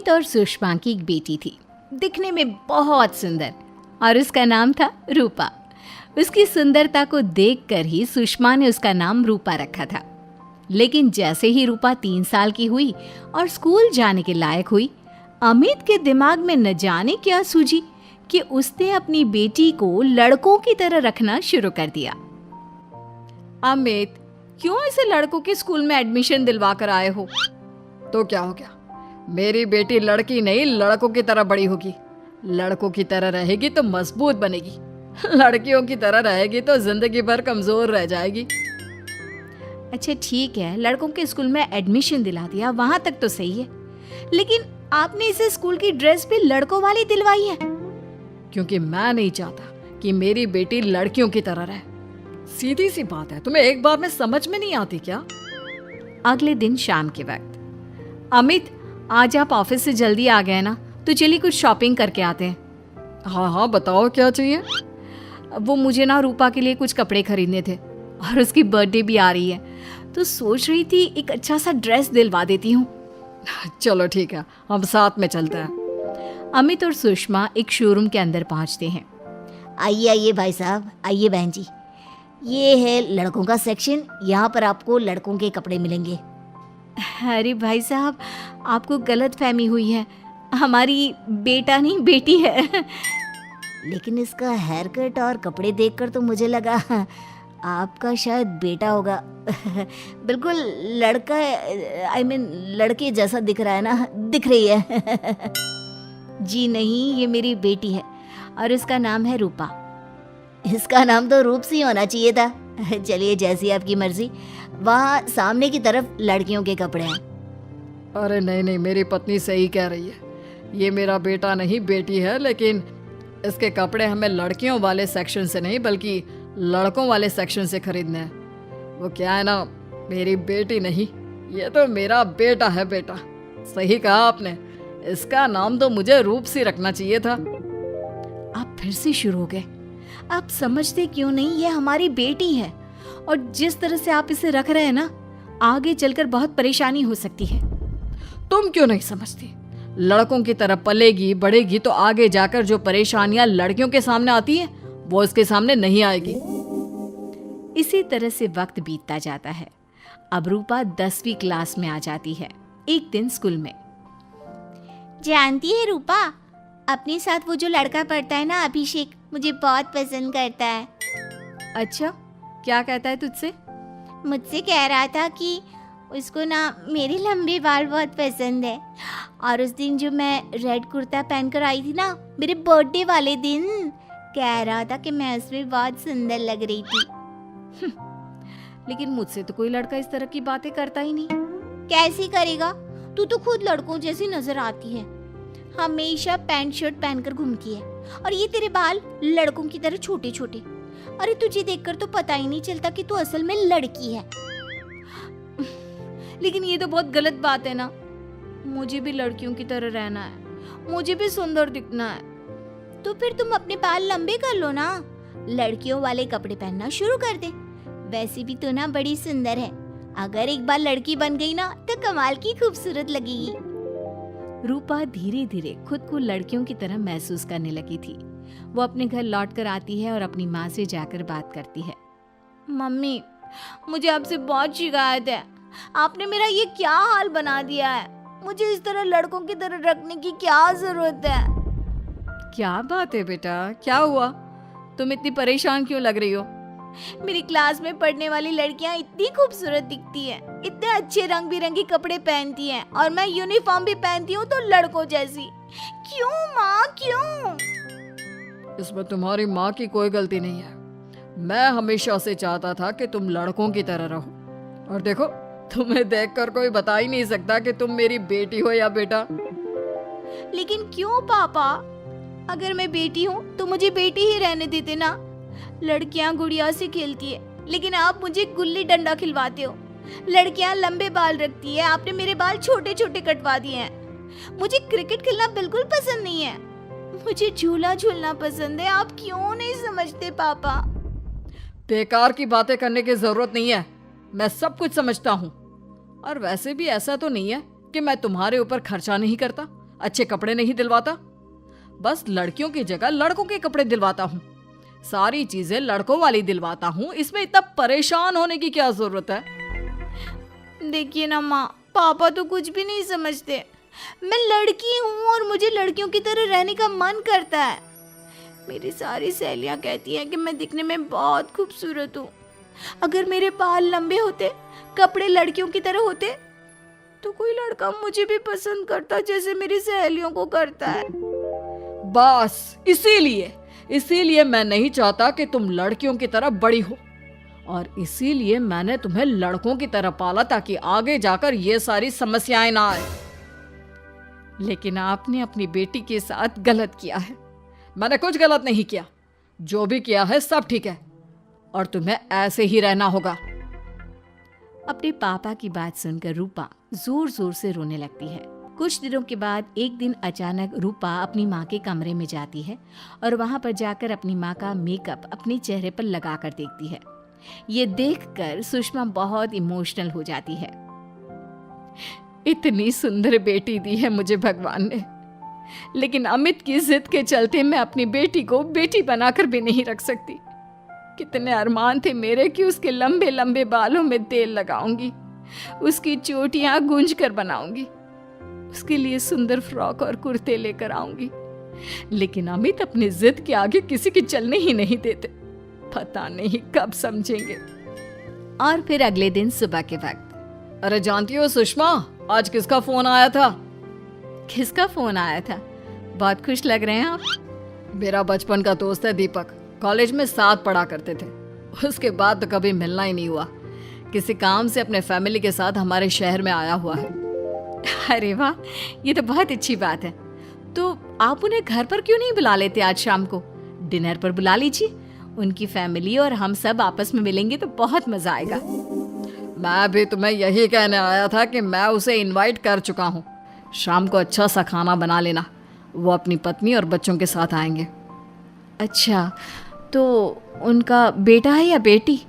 अमित और सुषमा की एक बेटी थी, दिखने में बहुत सुंदर, और उसका नाम था रूपा। उसकी सुंदरता को देखकर ही सुषमा ने उसका नाम रूपा रखा था। लेकिन जैसे ही रूपा 3 साल की हुई और स्कूल जाने के लायक हुई, अमित के दिमाग में न जाने क्या सूझी कि उसने अपनी बेटी को लड़कों की तरह रखना शुरू कर दिया। अमित, क्यों इसे लड़कों के स्कूल में एडमिशन दिलवा कर आए हो? तो क्या हो गया, मेरी बेटी लड़की नहीं लड़कों की तरह बड़ी होगी। लड़कों की तरह रहेगी तो मजबूत बनेगी, लड़कियों की तरह रहेगी तो जिंदगी भर कमजोर रह जाएगी। अच्छा ठीक है, लड़कों के स्कूल में एडमिशन दिला दिया, वहां तक तो सही है, लेकिन आपने इसे स्कूल की ड्रेस भी लड़कों वाली दिलवाई है। क्योंकि मैं नहीं चाहता कि मेरी बेटी लड़कियों की तरह रहे। सीधी सी बात है, तुम्हें एक बार में समझ में नहीं आती क्या? अगले दिन शाम के वक्त, अमित आज आप ऑफिस से जल्दी आ गए ना, तो चलिए कुछ शॉपिंग करके आते हैं। हाँ हाँ बताओ क्या चाहिए? वो मुझे ना रूपा के लिए कुछ कपड़े खरीदने थे और उसकी बर्थडे भी आ रही है, तो सोच रही थी एक अच्छा सा ड्रेस दिलवा देती हूँ। चलो ठीक है, हम साथ में चलते हैं। अमित और सुषमा एक शोरूम के अंदर पहुँचते हैं। आइए आइए भाई साहब, आइए बहन जी, ये है लड़कों का सेक्शन, यहाँ पर आपको लड़कों के कपड़े मिलेंगे। अरे भाई साहब, आपको गलत फहमी हुई है, हमारी बेटा नहीं बेटी है। लेकिन इसका हेयर कट और कपड़े देखकर तो मुझे लगा आपका शायद बेटा होगा। बिल्कुल लड़का, आई मीन लड़के जैसा दिख रहा है ना, दिख रही है। जी नहीं, ये मेरी बेटी है और इसका नाम है रूपा। इसका नाम तो रूप सी होना चाहिए था। चलिए जैसी आपकी मर्जी, वहाँ सामने की तरफ लड़कियों के कपड़े हैं। अरे नहीं नहीं, मेरी पत्नी सही कह रही है, ये मेरा बेटा नहीं बेटी है, लेकिन इसके कपड़े हमें लड़कियों वाले सेक्शन से नहीं बल्कि लड़कों वाले सेक्शन से खरीदने हैं। वो क्या है ना, मेरी बेटी नहीं, ये तो मेरा बेटा है। बेटा सही कहा आपने, इसका नाम तो मुझे रूप सी रखना चाहिए था। आप फिर से शुरू हो गए। आप समझते क्यों नहीं, ये हमारी बेटी है और जिस तरह से आप इसे रख रहे हैं ना, आगे चलकर बहुत परेशानी हो सकती है। तुम क्यों नहीं समझती? लड़कों की तरह पलेगी बढ़ेगी तो आगे जाकर जो परेशानियां लड़कियों के सामने आती हैं वो इसके सामने नहीं आएगी। इसी तरह से वक्त बीतता जाता है। अब रूपा 10वीं क्लास में आ जाती है। एक दिन स्कूल में, जानती है रूपा, अपने साथ वो जो लड़का पढ़ता है ना, अभिषेक, मुझे बहुत पसंद करता है। अच्छा, क्या कहता है तुझसे? मुझसे कह रहा था कि उसको ना मेरे लंबे बाल बहुत पसंद है, और उस दिन जो मैं रेड कुर्ता पहनकर आई थी ना, मेरे बर्थडे वाले दिन, कह रहा था कि मैं उसमें बहुत सुंदर लग रही थी। लेकिन मुझसे तो कोई लड़का इस तरह की बातें करता ही नहीं। कैसे करेगा? तू तो खुद लड़कों जैसी नजर आती है, हमेशा पैंट शर्ट पहनकर घूमती है, और ये तेरे बाल लड़कों की तरह छोटे छोटे। अरे तुझे देखकर तो पता ही नहीं चलता कि तू असल में लड़की है। लेकिन ये तो बहुत गलत बात है ना, मुझे भी लड़कियों की तरह रहना है, मुझे भी सुंदर दिखना है। तो फिर तुम अपने बाल लंबे कर लो ना, लड़कियों वाले कपड़े पहनना शुरू कर दे। वैसे भी तो ना बड़ी सुंदर है, अगर एक बार लड़की बन गई ना तो कमाल की खूबसूरत लगेगी। रूपा धीरे धीरे खुद को लड़कियों की तरह महसूस करने लगी थी। वो अपने घर लौटकर आती है और अपनी माँ से जाकर बात करती है। मम्मी, मुझे आपसे बहुत शिकायत है, आपने मेरा ये क्या हाल बना दिया है, मुझे इस तरह लड़कों की तरह रखने की क्या जरूरत है? क्या बात है बेटा, क्या हुआ? तुम इतनी परेशान क्यों लग रही हो? मेरी क्लास में पढ़ने वाली लड़कियां इतनी खूबसूरत दिखती हैं, इतने अच्छे रंग बिरंगे कपड़े पहनती हैं, और मैं यूनिफॉर्म भी पहनती हूँ तो लड़कों जैसी। क्यों माँ, क्यों? इसमें तुम्हारी माँ की कोई गलती नहीं है। मैं हमेशा से चाहता था कि तुम लड़कों की तरह रहो, और देखो तुम्हें देखकर कोई बता ही नहीं सकता कि तुम मेरी बेटी हो या बेटा। लेकिन क्यों पापा? अगर मैं बेटी हूँ तो मुझे बेटी ही रहने देते ना। लड़कियां गुड़िया से खेलती है, लेकिन आप मुझे गुल्ली डंडा खिलवाते हो। लड़कियां लंबे बाल रखती है, आपने मेरे बाल छोटे छोटे कटवा दिए हैं। मुझे क्रिकेट खेलना बिल्कुल पसंद नहीं है, मुझे झूला झूलना पसंद है। आप क्यों नहीं समझते पापा? बेकार की बातें करने की जरूरत नहीं है, मैं सब कुछ समझता हूँ। और वैसे भी ऐसा तो नहीं है कि मैं तुम्हारे ऊपर खर्चा नहीं करता। अच्छे कपड़े नहीं दिलवाता, बस लड़कियों की जगह लड़कों के कपड़े दिलवाता हूँ, सारी चीजें लड़कों वाली दिलवाता हूँ। इसमें इतना परेशान होने की क्या जरूरत है? देखिए ना माँ, पापा तो कुछ भी नहीं समझते। मैं लड़की हूँ और मुझे लड़कियों की तरह रहने का मन करता है। मेरी सारी सहेलियाँ कहती हैं कि मैं दिखने में बहुत खूबसूरत हूँ। अगर मेरे बाल लंबे होते, कपड़े लड़कियों की तरह होते, तो कोई लड़का मुझे भी पसंद करता जैसे मेरी सहेलियों को करता है। बस इसीलिए मैं नहीं चाहता कि तुम लड़कियों की तरह बड़ी हो, और इसीलिए मैंने तुम्हें लड़कों की तरह पाला ताकि आगे जाकर ये सारी समस्याएं ना आए। लेकिन आपने अपनी बेटी के साथ गलत किया है। मैंने कुछ गलत नहीं किया, जो भी किया है सब ठीक है, और तुम्हें ऐसे ही रहना होगा। अपने पापा की बात सुनकर रूपा जोर जोर से रोने लगती है। कुछ दिनों के बाद एक दिन अचानक रूपा अपनी माँ के कमरे में जाती है और वहां पर जाकर अपनी माँ का मेकअप अपने चेहरे पर लगाकर देखती है। ये देखकर सुषमा बहुत इमोशनल हो जाती है। इतनी सुंदर बेटी दी है मुझे भगवान ने, लेकिन अमित की जिद के चलते मैं अपनी बेटी को बेटी बनाकर भी नहीं रख सकती। कितने अरमान थे मेरे कि उसके लंबे लंबे बालों में तेल लगाऊंगी, उसकी चोटियां गूंज कर बनाऊंगी, उसके लिए सुंदर फ्रॉक और कुर्ते लेकर आऊंगी। लेकिन अमित अपनी जिद के आगे किसी की चलने ही नहीं देते। पता नहीं कब समझेंगे। और फिर अगले दिन सुबह के वक्त, अरे जानती हो सुषमा, आज किसका फोन आया था? किसका फोन आया था? बहुत खुश लग रहे हैं आप। मेरा बचपन का दोस्त है दीपक, कॉलेज में साथ पढ़ा करते थे। उसके बाद तो कभी मिलना ही नहीं हुआ। किसी काम से अपने फैमिली के साथ हमारे शहर में आया हुआ है। अरे वाह, ये तो बहुत अच्छी बात है। तो आप उन्हें घर पर क्यों नहीं बुला लेते? आज शाम को डिनर पर बुला लीजिए। उनकी फैमिली और हम सब आपस में मिलेंगे तो बहुत मजा आएगा। मैं भी तुम्हें यही कहने आया था कि मैं उसे इनवाइट कर चुका हूँ। शाम को अच्छा सा खाना बना लेना, वो अपनी पत्नी और बच्चों के साथ आएंगे। अच्छा, तो उनका बेटा है या बेटी?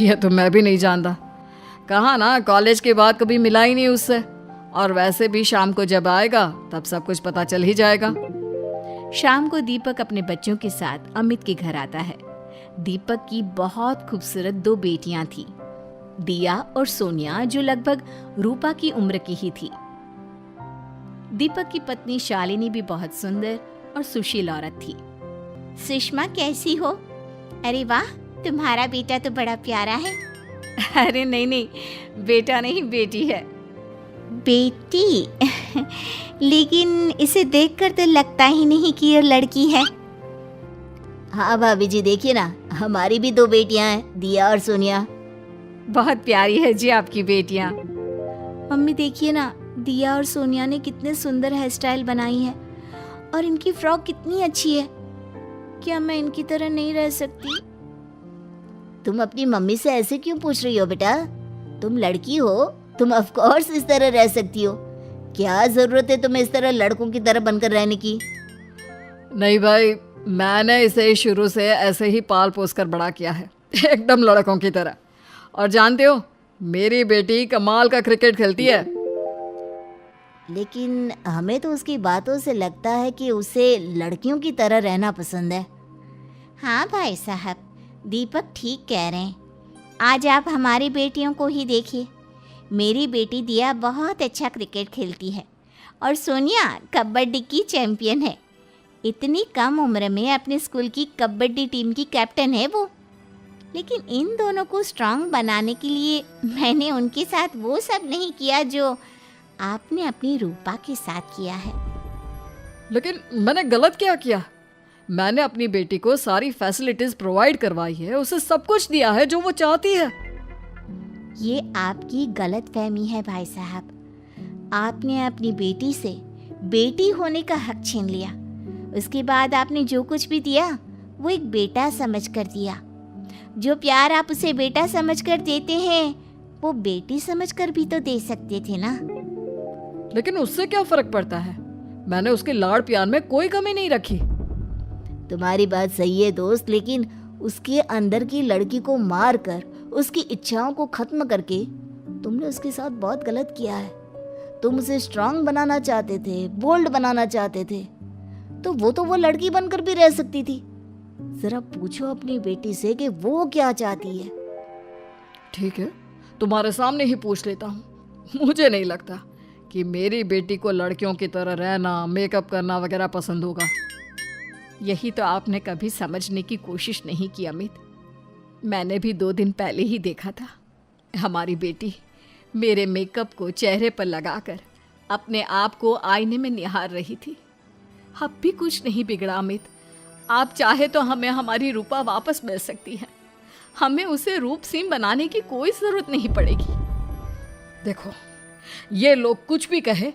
यह तो मैं भी नहीं जानता। कहा ना, कॉलेज के बाद कभी मिला ही नहीं उससे, और वैसे भी शाम को जब आएगा तब सब कुछ पता चल ही जाएगा। शाम को दीपक अपने बच्चों के साथ अमित के घर आता है। दीपक की बहुत खूबसूरत 2 बेटियां थी, दिया और सोनिया, जो लगभग रूपा की उम्र की ही थी। दीपक की पत्नी शालिनी भी बहुत सुंदर और सुशील औरत थी। सुषमा कैसी हो? अरे वाह, तुम्हारा बेटा तो बड़ा प्यारा है। अरे नहीं, बेटा नहीं, बेटी है। बेटी? लेकिन इसे देखकर तो लगता ही नहीं कि ये लड़की है। हाँ भाभी जी, देखिए ना, हमारी भी 2 बेटियां हैं, दिया और सोनिया। बहुत प्यारी है जी आपकी बेटियां। मम्मी देखिए ना, दिया और सोनिया ने कितने सुंदर हेयर स्टाइल बनाई है, और इनकी फ्रॉक कितनी अच्छी है। क्या मैं इनकी तरह नहीं रह सकती? तुम अपनी मम्मी से ऐसे क्यों पूछ रही हो बेटा? तुम लड़की हो, तुम ऑफ कोर्स इस तरह रह सकती हो। क्या जरूरत है तुम्हें इस तरह लड़कों की तरह बनकर रहने की? नहीं भाई, मैंने इसे शुरू से ऐसे ही पाल पोस कर बड़ा किया है, एकदम लड़कों की तरह। और जानते हो, मेरी बेटी कमाल का क्रिकेट खेलती है। लेकिन हमें तो उसकी बातों से लगता है कि उसे लड़कियों की तरह रहना पसंद है। हाँ भाई साहब, दीपक ठीक कह रहे हैं। आज आप हमारी बेटियों को ही देखिए। मेरी बेटी दिया बहुत अच्छा क्रिकेट खेलती है, और सोनिया कबड्डी की चैंपियन है। इतनी कम उम्र में अपने स्कूल की कबड्डी टीम की कैप्टन है वो। लेकिन इन दोनों को स्ट्रांग बनाने के लिए मैंने उनके साथ वो सब नहीं किया जो आपने अपनी रूपा के साथ किया है। लेकिन मैंने गलत क्या किया? मैंने अपनी बेटी को सारी फैसिलिटीज प्रोवाइड करवाई है, उसे सब कुछ दिया है जो वो चाहती है। ये आपकी गलत फहमी है भाई साहब। आपने अपनी बेटी से बेटी होने का हक छीन लिया। उसके बाद आपने जो कुछ भी दिया वो एक बेटा समझकर दिया। जो प्यार आप उसे बेटा समझकर देते हैं वो बेटी समझकर भी तो दे सकते थे ना। लेकिन उससे क्या फर्क पड़ता है? मैंने उसके लाड़ प्यार में कोई कमी नहीं रखी। तुम्हारी बात सही है दोस्त, लेकिन उसके अंदर की लड़की को मार कर, उसकी इच्छाओं को खत्म करके तुमने उसके साथ बहुत गलत किया है। तुम उसे स्ट्रांग बनाना चाहते थे, बोल्ड बनाना चाहते थे, तो वो लड़की बनकर भी रह सकती थी। जरा पूछो अपनी बेटी से कि वो क्या चाहती है। ठीक है, तुम्हारे सामने ही पूछ लेता हूँ। मुझे नहीं लगता कि मेरी बेटी को लड़कियों की तरह रहना, मेकअप करना वगैरह पसंद होगा। यही तो आपने कभी समझने की कोशिश नहीं की अमित। मैंने भी 2 दिन पहले ही देखा था, हमारी बेटी मेरे मेकअप को चेहरे पर लगाकर अपने आप को आईने में निहार रही थी। अब भी कुछ नहीं बिगड़ा अमित। आप चाहे तो हमें हमारी रूपा वापस मिल सकती है। हमें उसे रूपसीन बनाने की कोई ज़रूरत नहीं पड़ेगी। देखो, ये लोग कुछ भी कहे,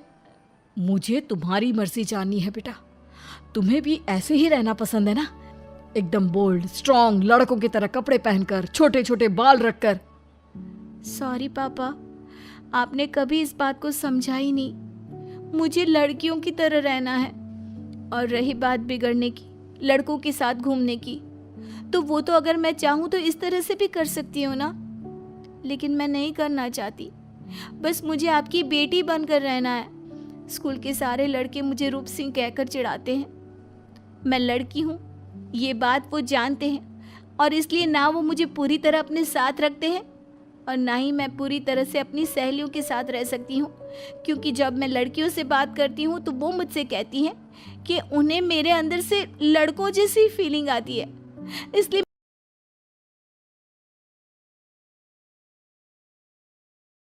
मुझे तुम्हारी मर्जी जाननी है बेटा। तुम्हें भी ऐसे ही रहना पसंद है ना? एकदम बोल्ड, स्ट्रांग, लड़कों की तरह कपड़े पहनकर, छोटे छोटे बाल रखकर। सॉरी पापा, आपने कभी इस बात को समझा ही नहीं। मुझे लड़कियों की तरह रहना है। और रही बात बिगड़ने की, लड़कों के साथ घूमने की, तो वो तो अगर मैं चाहूँ तो इस तरह से भी कर सकती हूँ ना। लेकिन मैं नहीं करना चाहती। बस मुझे आपकी बेटी बनकर रहना है। स्कूल के सारे लड़के मुझे रूप सिंह कहकर चिढ़ाते हैं। मैं लड़की हूँ, ये बात वो जानते हैं, और इसलिए ना वो मुझे पूरी तरह अपने साथ रखते हैं और ना ही मैं पूरी तरह से अपनी सहेलियों के साथ रह सकती हूँ। क्योंकि जब मैं लड़कियों से बात करती हूँ तो वो मुझसे कहती हैं कि उन्हें मेरे अंदर से लड़कों जैसी फीलिंग आती है। इसलिए